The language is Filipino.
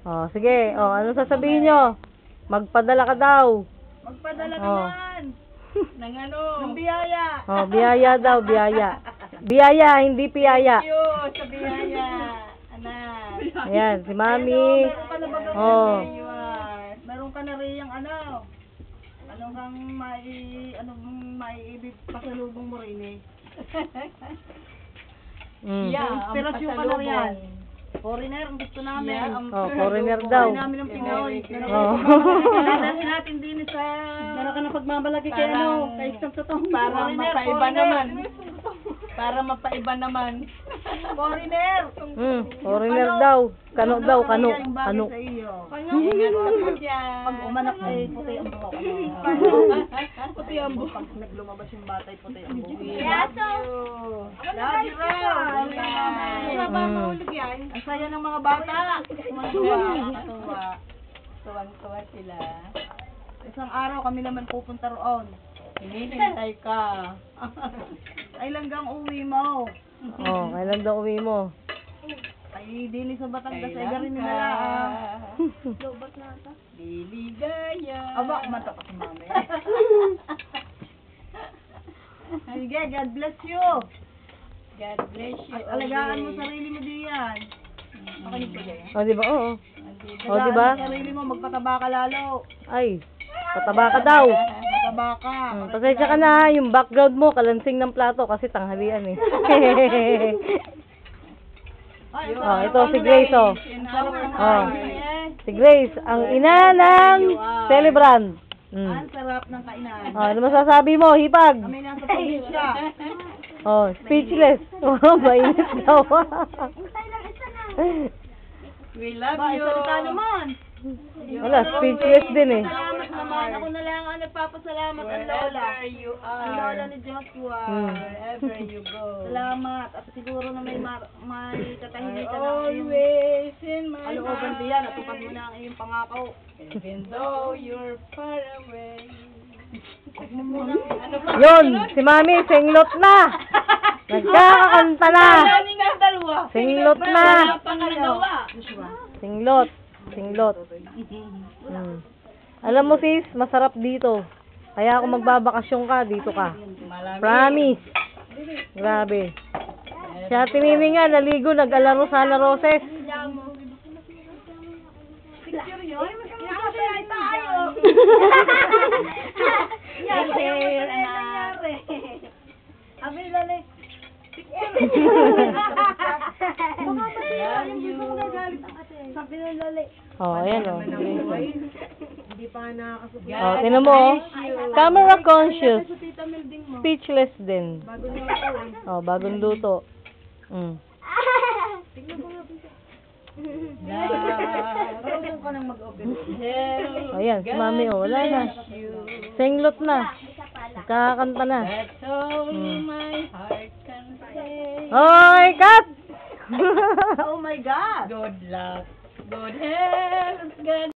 Oh, sige. Oh, ano sasabihin nyo? Magpadala ka daw. Magpadala Oh. naman. Ng ano? Ng biyaya. Oh, biyaya daw, biyaya. Biyaya, hindi piyaya. Thank you sa biyaya. Anak. Ayan, si Mami. Meron ka na ba Oh. Meron ka na rin yung ano? Ano kang maiibig pasalubong mo rin eh? Inspirasyon ka na riyan. Foreigner, ang gusto namin. Oh, foreigner daw. Gusto namin ng Pinoy. Oh. Meron natin din sa... Meron ka na pagmamalaki kay ano? Kay isang totong Para mapaiba naman. Para mapaiba naman. Foreigner! Foreigner daw. Kano daw, kano. Kano. Sa iyo. Ingat ako dyan. Pag umanak ay puti ang buhok. Puti ang buhok. Pag naglumabas yung bata ay puti ang buhok. Love you, ang saya ng mga bata. Tuwang-tuwa sila. Isang araw kami naman pupunta roon. Hinihintay ka. Ay langgang uwi mo. Oh, kailan daw uwi mo? Ay dili sa Batangas ay garin Kailan nila. ka? Lobat na ata. Liligaya. Aba, mata pa si mami. Sige, God bless you. God bless you. Ay, alagaan mo sarili mo diyan. Makinig ka dyan. Oh, di ba? Oo. Oh, Alagaan di ba? mo sarili mo, magpataba ka lalo. Ay, pataba ka daw. Mataba ka. Pasensya ka na, ha, yung background mo, kalansing ng plato kasi tanghalian eh. Ay, Oh, ito si Grace, oh. Oh. Eh, Si Grace, ang ina ng celebrant. ang sarap ng kainan. Oh, ano masasabi mo? Hipag. Kami nasa probinsya. Oh, speechless. Oh, mainit daw. We love Ba, you. salita naman. Wala, speechless din eh. Salamat naman. Ako na lang ang nagpapasalamat ang lola. Wherever you Ang lola are. ni Joshua. Wherever you go. Salamat. At siguro na may katahimikan na Always in my kalooban diyan. At tupad mo na ang iyong pangako. Even though you're far away. Ano pa? Yun, si Mami, singlot na. Nagkakakanta na. Daming ang dalawa. Singlot na. Pangalawa. Singlot. Singlot. Alam mo sis, masarap dito. Kaya kung magbabakasyon ka, dito ka. Promise. Grabe. Si Ate Mimi nga, naligo, nag-alaro sa Roses. Picture yun? Kinakasaya tayo. Share, anak. Abi, lali. Sabi ng lali. Oh, ayan oh. Hindi pa nga nakakasupply. Oh, tinan mo oh. Camera conscious. Sa tita Melding mo. Speechless din. Bago niya ito eh. Oh, bagong luto. Tignan mo nga bisa. Love. Marunong ka nang mag-open. Ayan, si Mami oh. Wala na. Singlot na. Kakanta na. That's all my heart can say. Hoy, cut! Oh my God! Good luck. Good health. Good